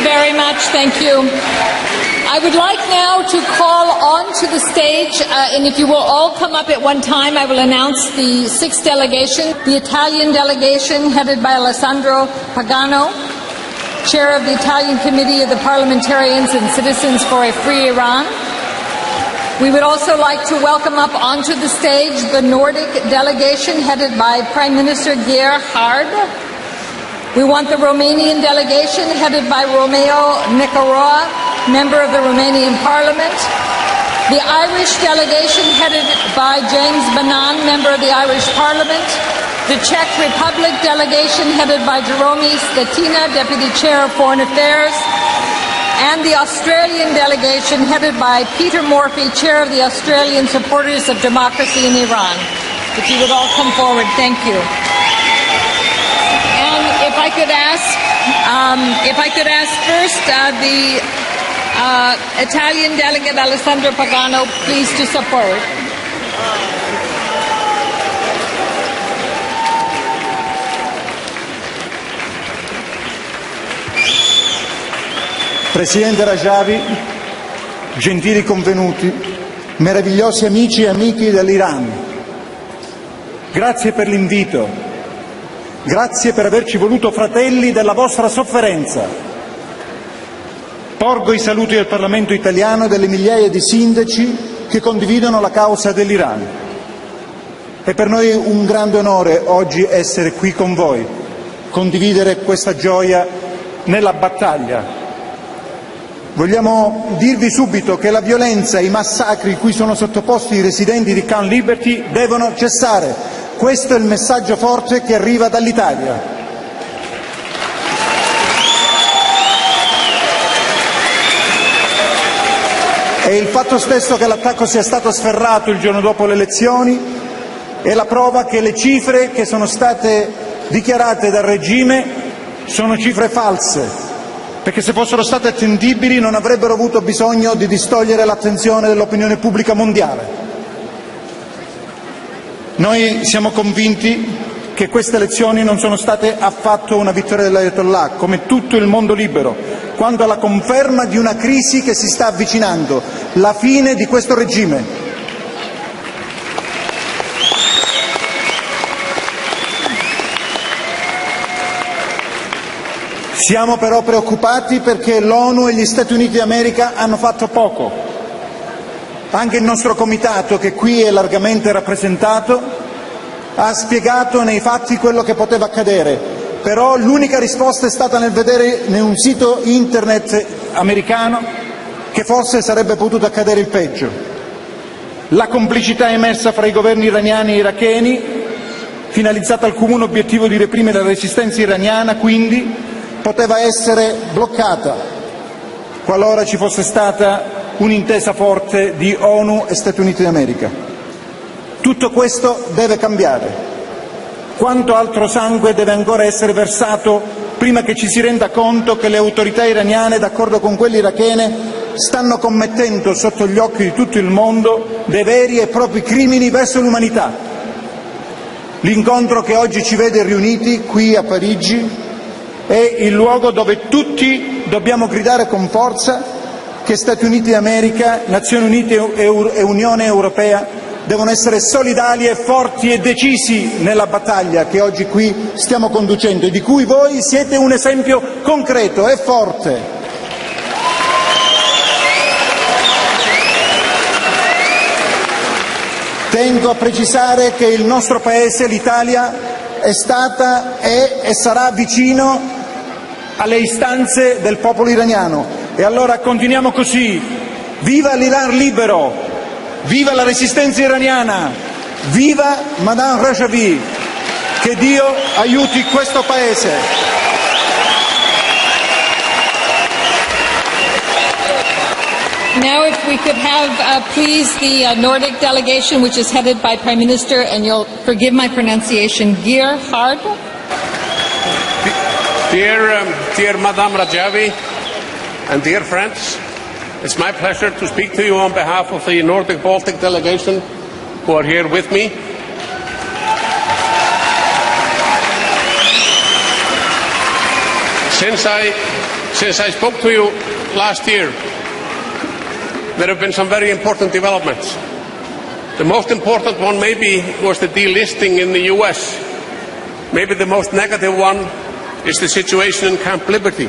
very much. Thank you. I would like now to call on to the stage, and if you will all come up at one time, I will announce the sixth delegation, the Italian delegation headed by Alessandro Pagano, Chair of the Italian Committee of the Parliamentarians and Citizens for a Free Iran. We would also like to welcome up onto the stage the Nordic delegation headed by Prime Minister Gerhard. We want the Romanian delegation headed by Romeo Nicaragua, member of the Romanian Parliament. The Irish delegation headed by James Banan, member of the Irish Parliament. The Czech Republic delegation headed by Jerome Stetina, Deputy Chair of Foreign Affairs. And the Australian delegation headed by Peter Morphy, Chair of the Australian Supporters of Democracy in Iran. If you would all come forward, thank you. If I could ask first the Italian delegate Alessandro Pagano, please to support. Presidente Rajvi, gentili convenuti, meravigliosi amici e amiche dell'Iran, grazie per l'invito. Grazie per averci voluto fratelli della vostra sofferenza. Porgo i saluti del Parlamento italiano e delle migliaia di sindaci che condividono la causa dell'Iran. È per noi un grande onore oggi essere qui con voi, condividere questa gioia nella battaglia. Vogliamo dirvi subito che la violenza e i massacri cui sono sottoposti i residenti di Camp Liberty devono cessare. Questo è il messaggio forte che arriva dall'Italia. E il fatto stesso che l'attacco sia stato sferrato il giorno dopo le elezioni è la prova che le cifre che sono state dichiarate dal regime sono cifre false, perché se fossero state attendibili non avrebbero avuto bisogno di distogliere l'attenzione dell'opinione pubblica mondiale. Noi siamo convinti che queste elezioni non sono state affatto una vittoria dell'Ayatollah, come tutto il mondo libero, quanto alla conferma di una crisi che si sta avvicinando, la fine di questo regime. Siamo però preoccupati perché l'ONU e gli Stati Uniti d'America hanno fatto poco. Anche il nostro comitato, che qui è largamente rappresentato, ha spiegato nei fatti quello che poteva accadere, però l'unica risposta è stata nel vedere in un sito internet americano che forse sarebbe potuto accadere il peggio. La complicità emersa fra i governi iraniani e iracheni, finalizzata al comune obiettivo di reprimere la resistenza iraniana, quindi poteva essere bloccata qualora ci fosse stata un'intesa forte di ONU e Stati Uniti d'America. Tutto questo deve cambiare. Quanto altro sangue deve ancora essere versato prima che ci si renda conto che le autorità iraniane, d'accordo con quelle irachene, stanno commettendo sotto gli occhi di tutto il mondo dei veri e propri crimini verso l'umanità. L'incontro che oggi ci vede riuniti qui a Parigi è il luogo dove tutti dobbiamo gridare con forza che Stati Uniti d'America, Nazioni Unite e Unione Europea devono essere solidali e forti e decisi nella battaglia che oggi qui stiamo conducendo e di cui voi siete un esempio concreto e forte. Tengo a precisare che il nostro Paese, l'Italia, è stata, è e sarà vicino alle istanze del popolo iraniano. E allora continuiamo così. Viva l'Iran libero! Viva la resistenza iraniana! Viva Madame Rajvi! Che Dio aiuti questo Paese! Now if we could have, please, the Nordic delegation, which is headed by Prime Minister, and you'll forgive my pronunciation, Gerhard. Dear Madame Rajvi, and dear friends, it's my pleasure to speak to you on behalf of the Nordic Baltic delegation who are here with me. Since I spoke to you last year, there have been some very important developments. The most important one maybe was the delisting in the US. Maybe the most negative one is the situation in Camp Liberty.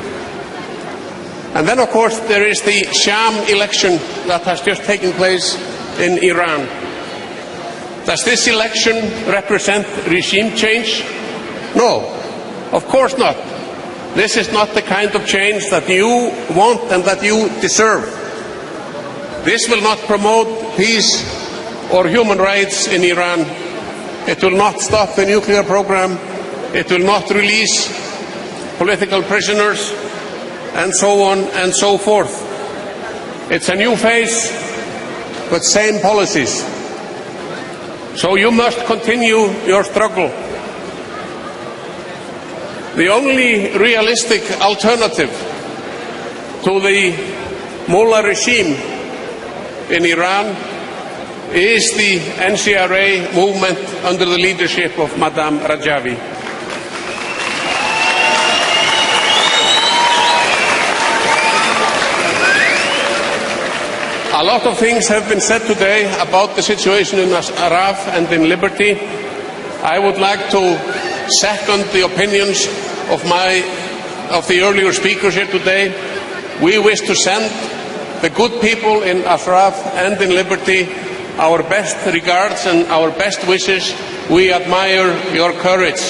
And then, of course, there is the sham election that has just taken place in Iran. Does this election represent regime change? No, of course not. This is not the kind of change that you want and that you deserve. This will not promote peace or human rights in Iran. It will not stop the nuclear program. It will not release political prisoners, and so on and so forth. It's a new phase, but same policies. So you must continue your struggle. The only realistic alternative to the mullah regime in Iran is the NCRA movement under the leadership of Madame Rajvi. A lot of things have been said today about the situation in Araf and in Liberty. I would like to second the opinions of the earlier speakers here today. We wish to send the good people in Araf and in Liberty our best regards and our best wishes. We admire your courage.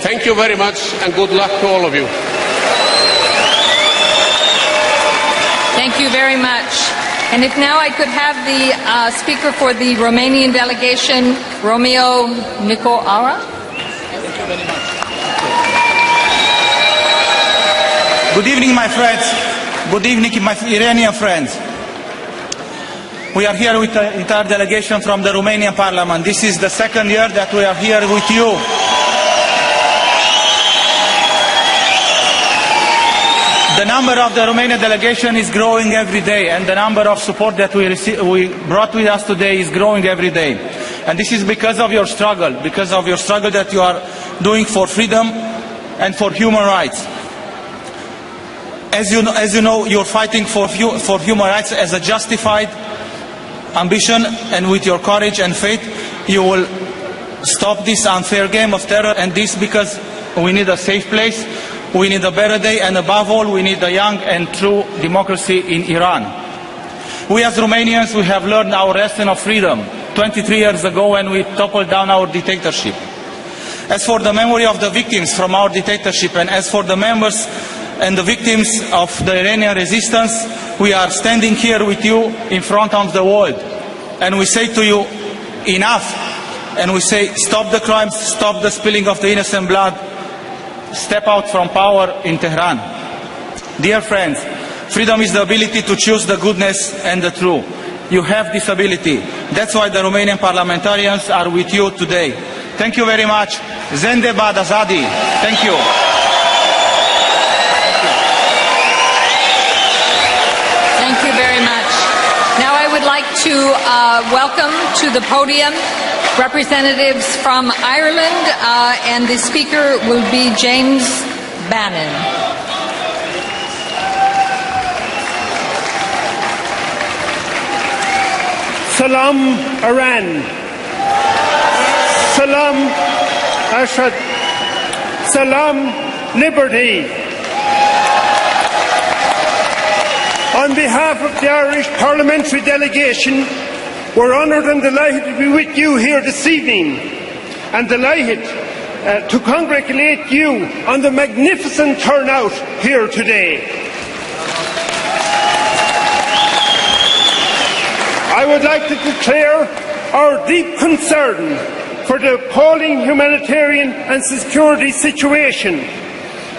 Thank you very much and good luck to all of you. Thank you very much. And if now I could have the speaker for the Romanian delegation, Romeo Nicoara. Thank you very much. Good evening, my friends. Good evening, my Iranian friends. We are here with the entire delegation from the Romanian Parliament. This is the second year that we are here with you. The number of the Romanian delegation is growing every day, and the number of support that we brought with us today is growing every day. And this is because of your struggle that you are doing for freedom and for human rights. As you know, you're fighting for human rights as a justified ambition, and with your courage and faith, you will stop this unfair game of terror, and this because we need a safe place. We need a better day, and above all, we need a young and true democracy in Iran. We as Romanians, we have learned our lesson of freedom 23 years ago when we toppled down our dictatorship. As for the memory of the victims from our dictatorship, and as for the members and the victims of the Iranian resistance, we are standing here with you in front of the world. And we say to you, enough. And we say, stop the crimes, stop the spilling of the innocent blood. Step out from power in Tehran. Dear friends, freedom is the ability to choose the goodness and the true. You have this ability. That's why the Romanian parliamentarians are with you today. Thank you very much. Zende bad Azadi. Thank you. Thank you very much. Now I would like to welcome to the podium representatives from Ireland, and the speaker will be James Bannon. Salam Iran. Salam Ashad. Salam Liberty. On behalf of the Irish Parliamentary Delegation, we're honoured and delighted to be with you here this evening, and delighted to congratulate you on the magnificent turnout here today. I would like to declare our deep concern for the appalling humanitarian and security situation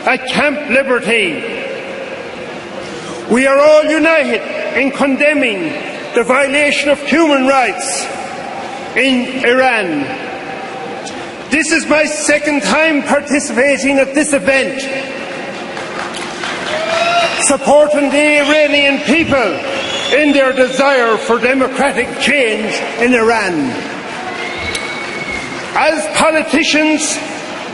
at Camp Liberty. We are all united in condemning the violation of human rights in Iran. This is my second time participating at this event, supporting the Iranian people in their desire for democratic change in Iran. As politicians,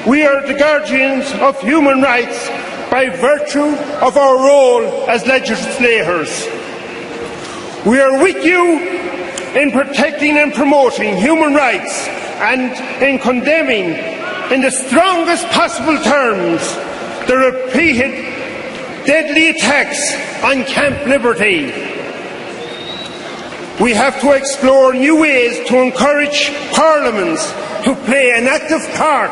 we are the guardians of human rights by virtue of our role as legislators. We are with you in protecting and promoting human rights and in condemning in the strongest possible terms the repeated deadly attacks on Camp Liberty. We have to explore new ways to encourage parliaments to play an active part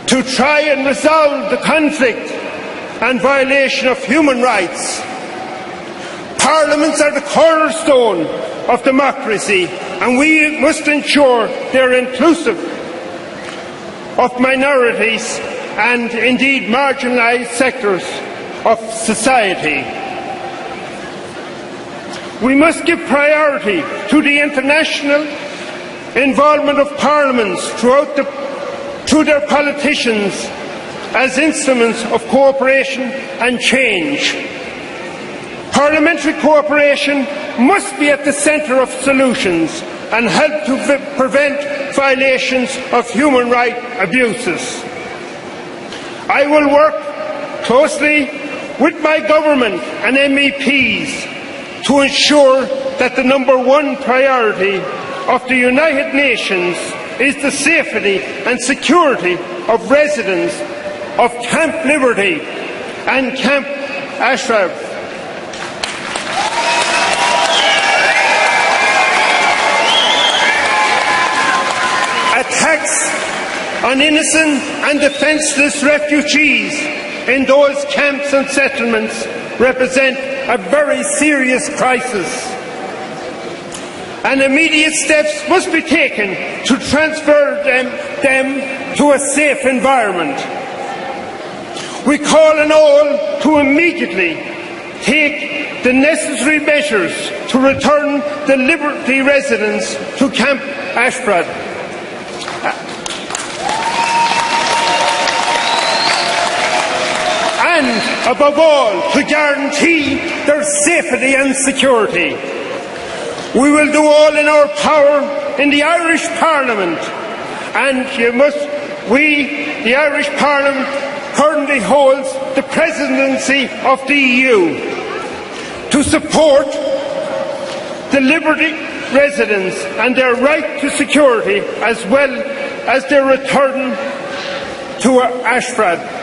to try and resolve the conflict and violation of human rights. Parliaments are the cornerstone of democracy, and we must ensure they are inclusive of minorities and indeed marginalised sectors of society. We must give priority to the international involvement of parliaments through their politicians as instruments of cooperation and change. Parliamentary cooperation must be at the centre of solutions and help to prevent violations of human rights abuses. I will work closely with my government and MEPs to ensure that the number one priority of the United Nations is the safety and security of residents of Camp Liberty and Camp Ashraf. Attacks on innocent and defenceless refugees in those camps and settlements represent a very serious crisis, and immediate steps must be taken to transfer them to a safe environment. We call on all to immediately take the necessary measures to return the Liberty residents to Camp Ashraf. And, above all, to guarantee their safety and security. We will do all in our power in the Irish Parliament, and the Irish Parliament currently holds the presidency of the EU, to support the Liberty residents and their right to security, as well as their return to Ashraf.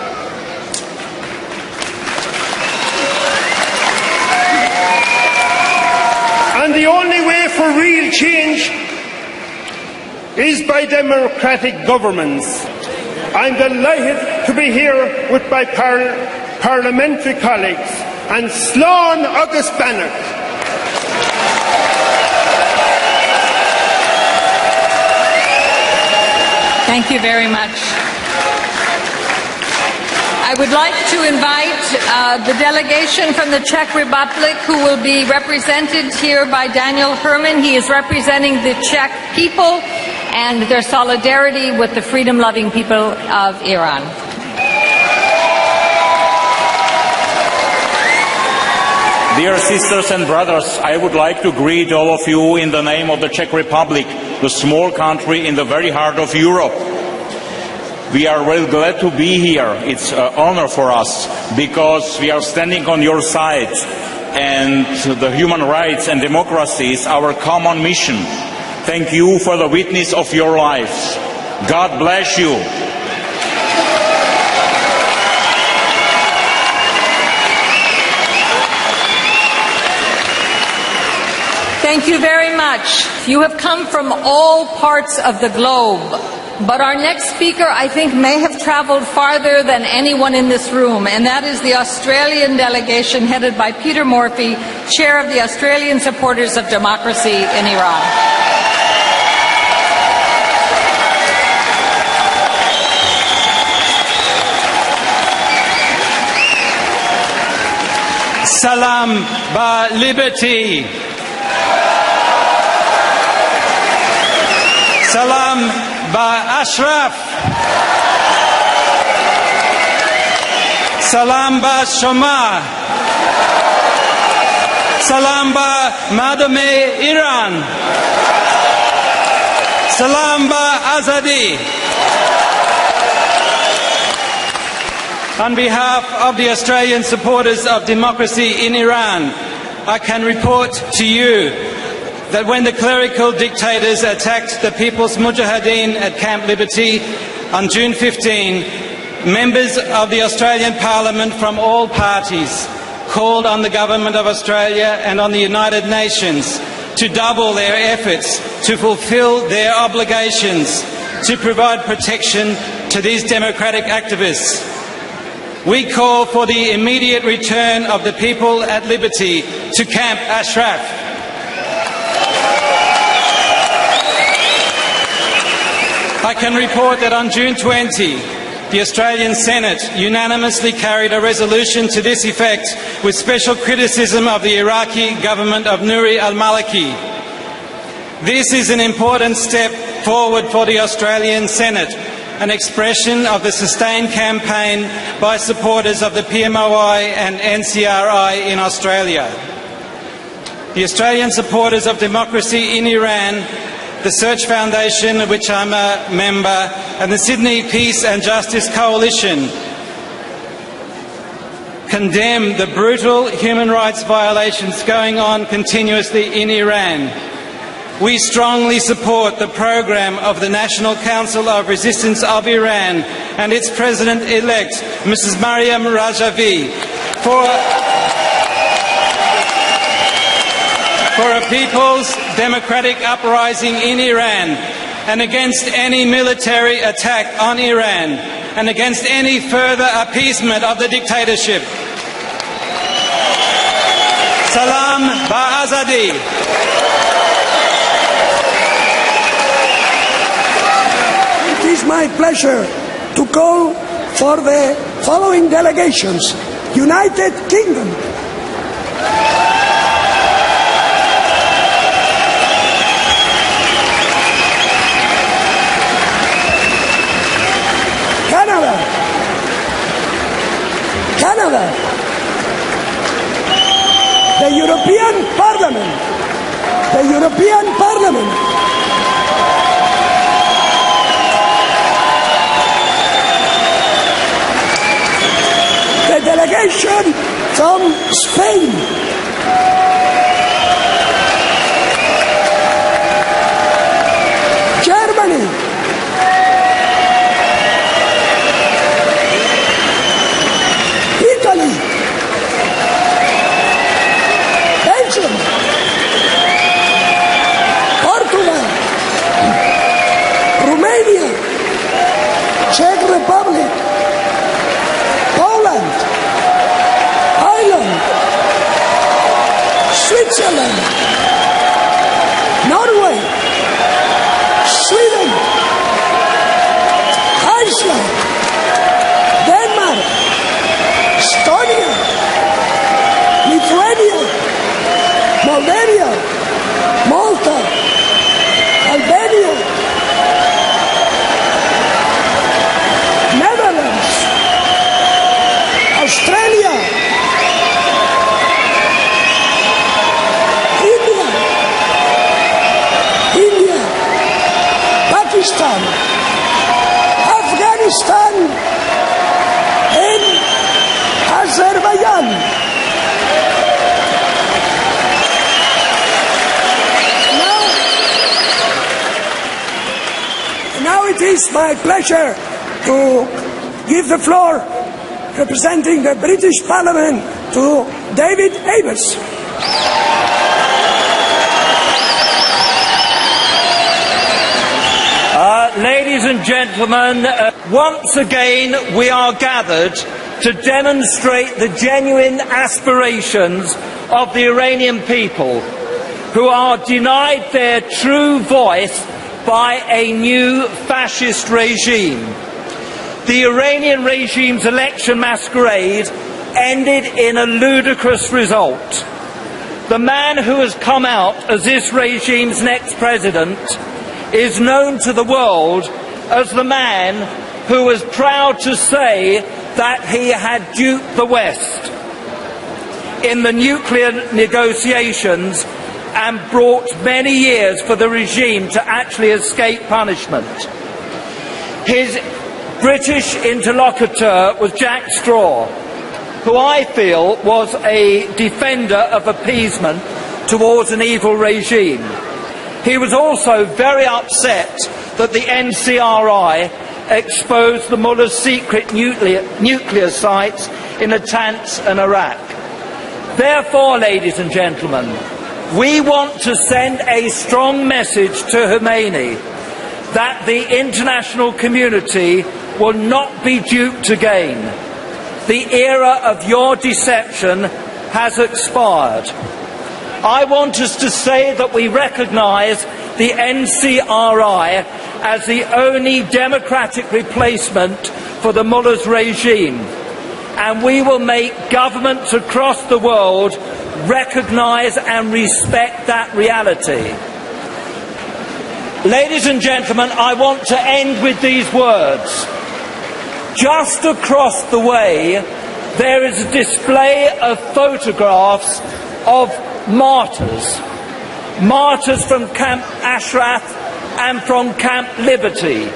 And the only way for real change is by democratic governments. I'm delighted to be here with my parliamentary colleagues and Slán agus Bannock. Thank you very much. I would like to invite the delegation from the Czech Republic, who will be represented here by Daniel Herman. He is representing the Czech people and their solidarity with the freedom-loving people of Iran. Dear sisters and brothers, I would like to greet all of you in the name of the Czech Republic, the small country in the very heart of Europe. We are really glad to be here. It's an honor for us because we are standing on your side, and the human rights and democracy is our common mission. Thank you for the witness of your lives. God bless you. Thank you very much. You have come from all parts of the globe. But our next speaker, I think, may have traveled farther than anyone in this room, and that is the Australian delegation headed by Peter Morphy, Chair of the Australian Supporters of Democracy in Iran. Salam ba liberty. Salam ba Ashraf. Salam ba Shoma. Salam ba Madame Iran. Salam ba Azadi. On behalf of the Australian supporters of democracy in Iran, I can report to you that when the clerical dictators attacked the People's Mujahideen at Camp Liberty on June 15, members of the Australian Parliament from all parties called on the Government of Australia and on the United Nations to double their efforts to fulfil their obligations to provide protection to these democratic activists. We call for the immediate return of the people at liberty to Camp Ashraf. I can report that on June 20, the Australian Senate unanimously carried a resolution to this effect with special criticism of the Iraqi government of Nouri al-Maliki. This is an important step forward for the Australian Senate, an expression of the sustained campaign by supporters of the PMOI and NCRI in Australia. The Australian supporters of democracy in Iran, the Search Foundation, of which I'm a member, and the Sydney Peace and Justice Coalition condemn the brutal human rights violations going on continuously in Iran. We strongly support the program of the National Council of Resistance of Iran and its President-elect, Mrs. Meriem Rejouy, for a people's democratic uprising in Iran and against any military attack on Iran and against any further appeasement of the dictatorship. Salam ba Azadi. It is my pleasure to call for the following delegations. United Kingdom. Canada. The European Parliament. The European Parliament. The delegation from Spain. Germany. Italy. Belgium. Portugal. Romania. Czech Republic. Poland. Ireland. Switzerland. Norway. Sweden. Iceland. Denmark. Estonia. Lithuania. Moldavia. Malta. Albania. Netherlands. Australia. India. Pakistan. Afghanistan. And Azerbaijan. Now it is my pleasure to give the floor, representing the British Parliament, to David Abers. Ladies and gentlemen, once again we are gathered to demonstrate the genuine aspirations of the Iranian people, who are denied their true voice by a new fascist regime. The Iranian regime's election masquerade ended in a ludicrous result. The man who has come out as this regime's next president is known to the world as the man who was proud to say that he had duped the West in the nuclear negotiations and brought many years for the regime to actually escape punishment. His British interlocutor was Jack Straw, who I feel was a defender of appeasement towards an evil regime. He was also very upset that the NCRI exposed the mullah's secret nuclear sites in Natanz and Iraq. Therefore, ladies and gentlemen, we want to send a strong message to Khomeini that the international community will not be duped again. The era of your deception has expired. I want us to say that we recognise the NCRI as the only democratic replacement for the mullah's regime, and we will make governments across the world recognise and respect that reality. Ladies and gentlemen, I want to end with these words. Just across the way, there is a display of photographs of martyrs. Martyrs from Camp Ashraf and from Camp Liberty.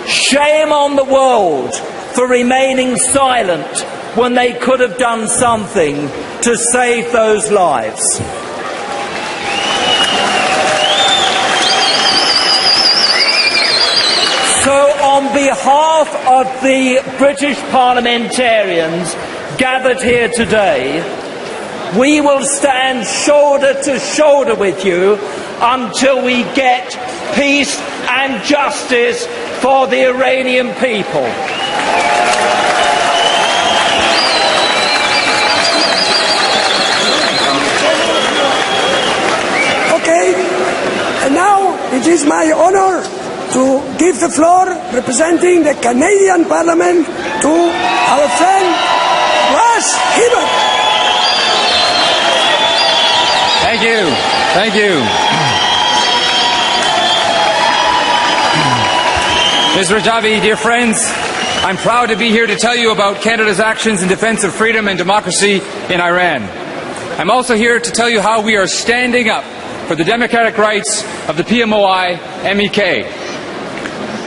Shame on the world for remaining silent when they could have done something to save those lives. So on behalf of the British parliamentarians gathered here today, we will stand shoulder to shoulder with you until we get peace and justice for the Iranian people. Okay, and now it is my honour to give the floor, representing the Canadian Parliament, to our friend Russ Hibbert. Thank you. Thank you. Ms. Rejui, dear friends, I'm proud to be here to tell you about Canada's actions in defense of freedom and democracy in Iran. I'm also here to tell you how we are standing up for the democratic rights of the PMOI MEK.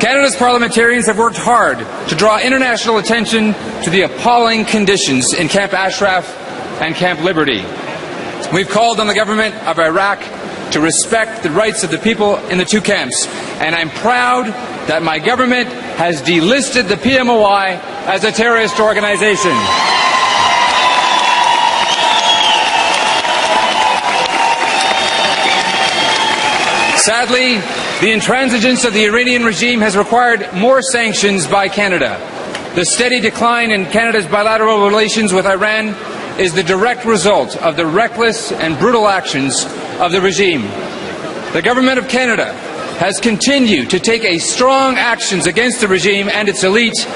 Canada's parliamentarians have worked hard to draw international attention to the appalling conditions in Camp Ashraf and Camp Liberty. We've called on the government of Iraq to respect the rights of the people in the two camps, and I'm proud that my government has delisted the PMOI as a terrorist organization. Sadly, the intransigence of the Iranian regime has required more sanctions by Canada. The steady decline in Canada's bilateral relations with Iran is the direct result of the reckless and brutal actions of the regime. The Government of Canada has continued to take strong actions against the regime and its elite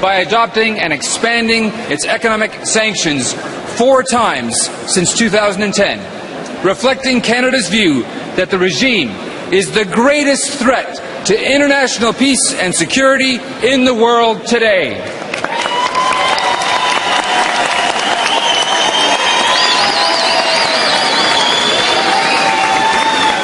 by adopting and expanding its economic sanctions 4 times since 2010, reflecting Canada's view that the regime is the greatest threat to international peace and security in the world today.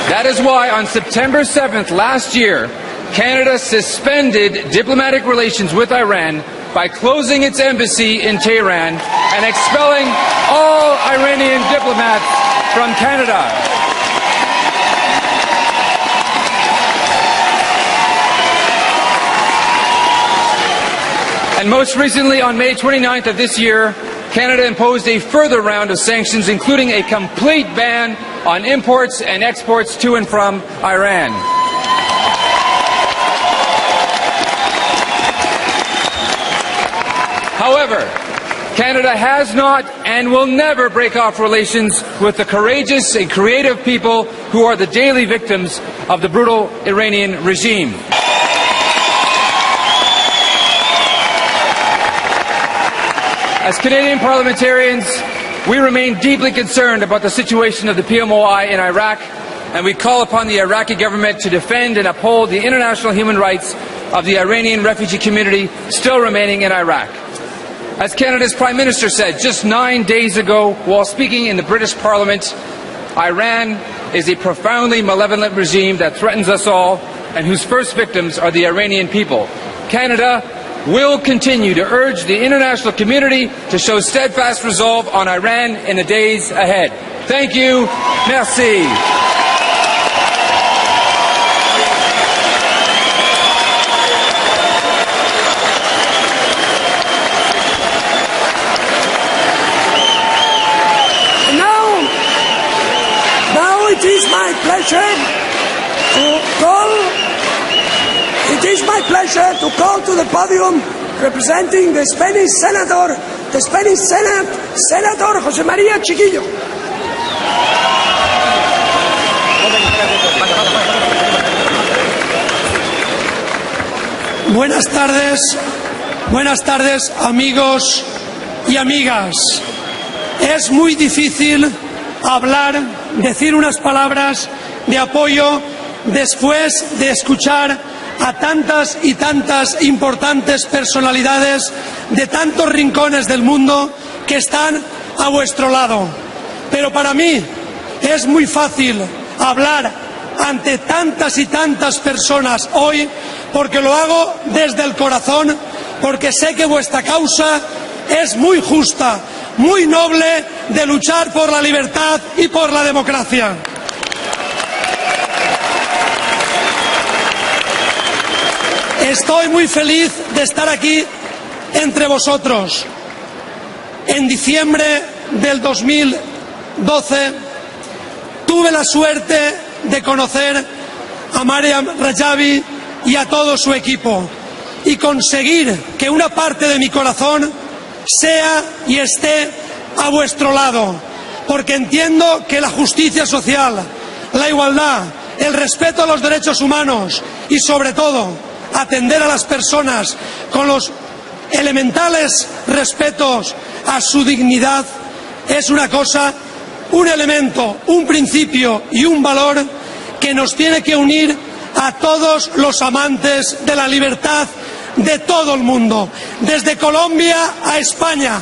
That is why on September 7th last year, Canada suspended diplomatic relations with Iran by closing its embassy in Tehran and expelling all Iranian diplomats from Canada. And most recently, on May 29th of this year, Canada imposed a further round of sanctions, including a complete ban on imports and exports to and from Iran. However, Canada has not and will never break off relations with the courageous and creative people who are the daily victims of the brutal Iranian regime. As Canadian parliamentarians, we remain deeply concerned about the situation of the PMOI in Iraq, and we call upon the Iraqi government to defend and uphold the international human rights of the Iranian refugee community still remaining in Iraq. As Canada's Prime Minister said just 9 days ago while speaking in the British Parliament, Iran is a profoundly malevolent regime that threatens us all and whose first victims are the Iranian people. Canada will continue to urge the international community to show steadfast resolve on Iran in the days ahead. Thank you. Merci. It is my pleasure to call to the podium, representing the Spanish Senate, Senator José María Chiquillo. Buenas tardes, amigos y amigas. Es muy difícil decir unas palabras de apoyo después de escuchar a tantas y tantas importantes personalidades de tantos rincones del mundo que están a vuestro lado. Pero para mí es muy fácil hablar ante tantas y tantas personas hoy, porque lo hago desde el corazón, porque sé que vuestra causa es muy justa, muy noble, de luchar por la libertad y por la democracia. Estoy muy feliz de estar aquí entre vosotros. En diciembre del 2012 tuve la suerte de conocer a Meriem Rejüy y a todo su equipo y conseguir que una parte de mi corazón sea y esté a vuestro lado, porque entiendo que la justicia social, la igualdad, el respeto a los derechos humanos y, sobre todo, atender a las personas con los elementales respetos a su dignidad es una cosa, un elemento, un principio y un valor que nos tiene que unir a todos los amantes de la libertad de todo el mundo, desde Colombia a España,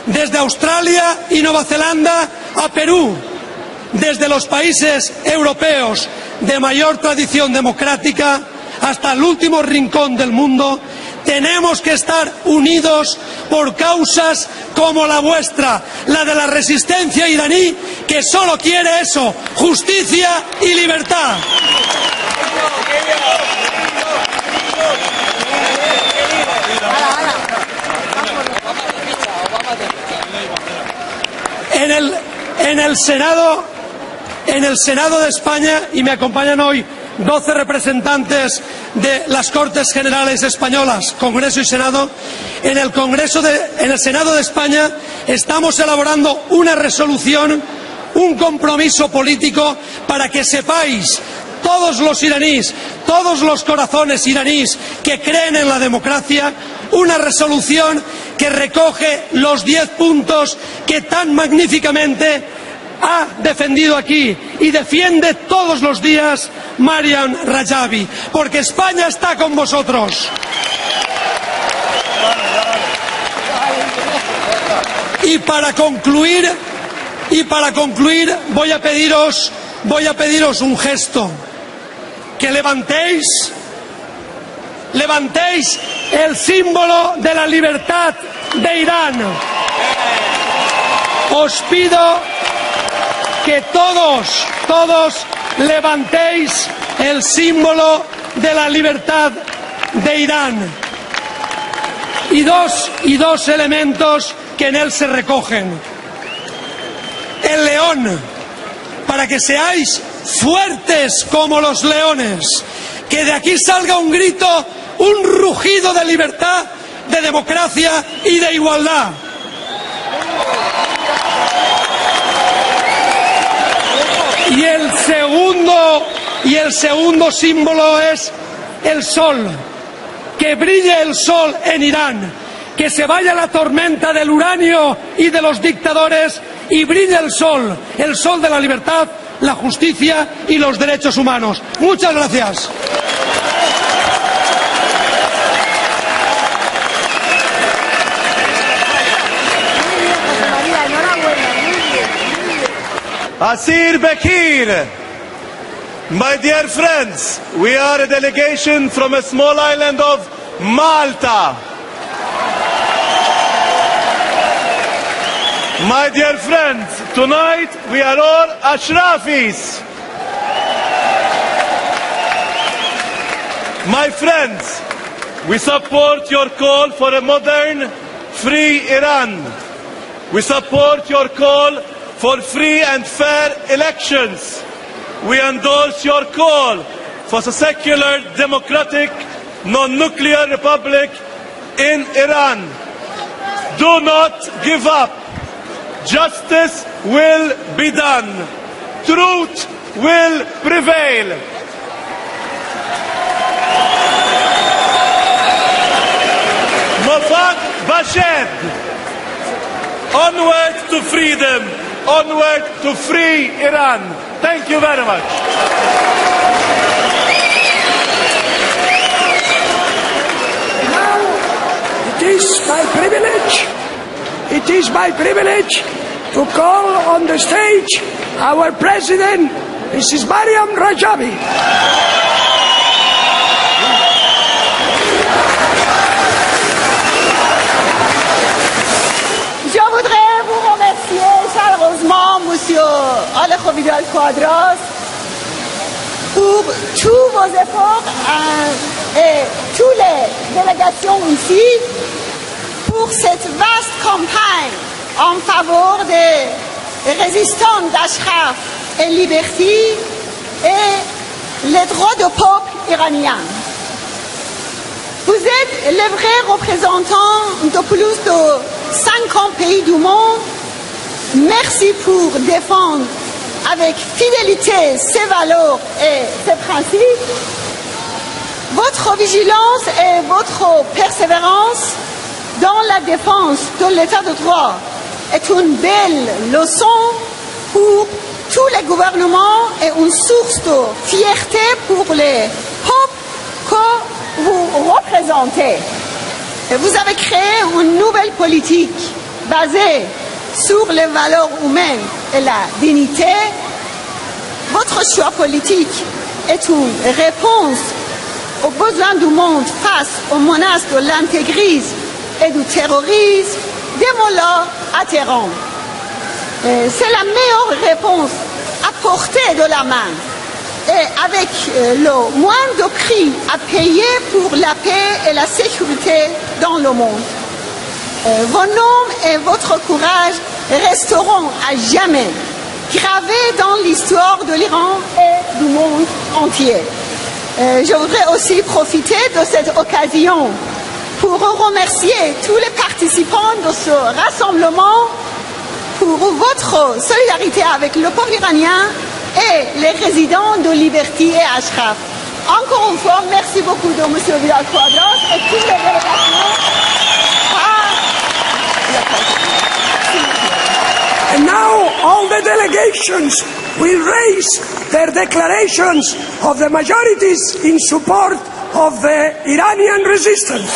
desde Australia y Nueva Zelanda a Perú, desde los países europeos de mayor tradición democrática hasta el último rincón del mundo. Tenemos que estar unidos por causas como la vuestra, la de la resistencia iraní, que solo quiere eso, justicia y libertad. En el Senado de España, y me acompañan hoy 12 representantes de las Cortes Generales españolas, Congreso y Senado. En el Senado de España estamos elaborando una resolución, un compromiso político para que sepáis, todos los iraníes, todos los corazones iraníes que creen en la democracia, una resolución que recoge los 10 puntos que tan magníficamente ha defendido aquí y defiende todos los días Meriem Rejüy, porque España está con vosotros. Y para concluir voy a pediros un gesto, que levantéis el símbolo de la libertad de Irán. Os pido que todos levantéis el símbolo de la libertad de Irán. Y dos elementos que en él se recogen. El león, para que seáis fuertes como los leones, que de aquí salga un grito, un rugido de libertad, de democracia y de igualdad. Y el segundo símbolo es el sol, que brille el sol en Irán, que se vaya la tormenta del uranio y de los dictadores y brille el sol de la libertad, la justicia y los derechos humanos. Muchas gracias. Asir Bekir, my dear friends, we are a delegation from a small island of Malta. My dear friends, tonight we are all Ashrafis. My friends, we support your call for a modern, free Iran. We support your call for free and fair elections. We endorse your call for a secular, democratic, non-nuclear republic in Iran. Do not give up. Justice will be done. Truth will prevail. Mofak Bashed. Onward to freedom. Onward to free Iran. Thank you very much. Now, it is my privilege to call on the stage our President, Mrs. Meriem Rejouy. Je voudrais vous remercier chaleureusement, Monsieur Alejo Vidal Quadras, pour tous vos efforts et toutes les délégations ici pour cette vaste campagne en faveur des résistants d'Ashraf et liberté et les droits du peuple iranien. Vous êtes les vrais représentants de plus de 50 pays du monde. Merci pour défendre avec fidélité ces valeurs et ces principes. Votre vigilance et votre persévérance dans la défense de l'état de droit est une belle leçon pour tous les gouvernements et une source de fierté pour les peuples que vous représentez. Et vous avez créé une nouvelle politique basée sur les valeurs humaines et la dignité. Votre choix politique est une réponse aux besoins du monde face aux menaces de l'intégrisme et du terrorisme des mollahs atterrants. C'est la meilleure réponse à portée de la main et avec le moins de prix à payer pour la paix et la sécurité dans le monde. Vos noms et votre courage resteront à jamais gravés dans l'histoire de l'Iran et du monde entier. Je voudrais aussi profiter de cette occasion pour remercier tous les participants de ce rassemblement pour votre solidarité avec le peuple iranien et les résidents de Liberté et Ashraf. Encore une fois, merci beaucoup de M. Vidal Quadras et toutes les délégations. And now all the delegations will raise their declarations of the majorities in support of the Iranian resistance.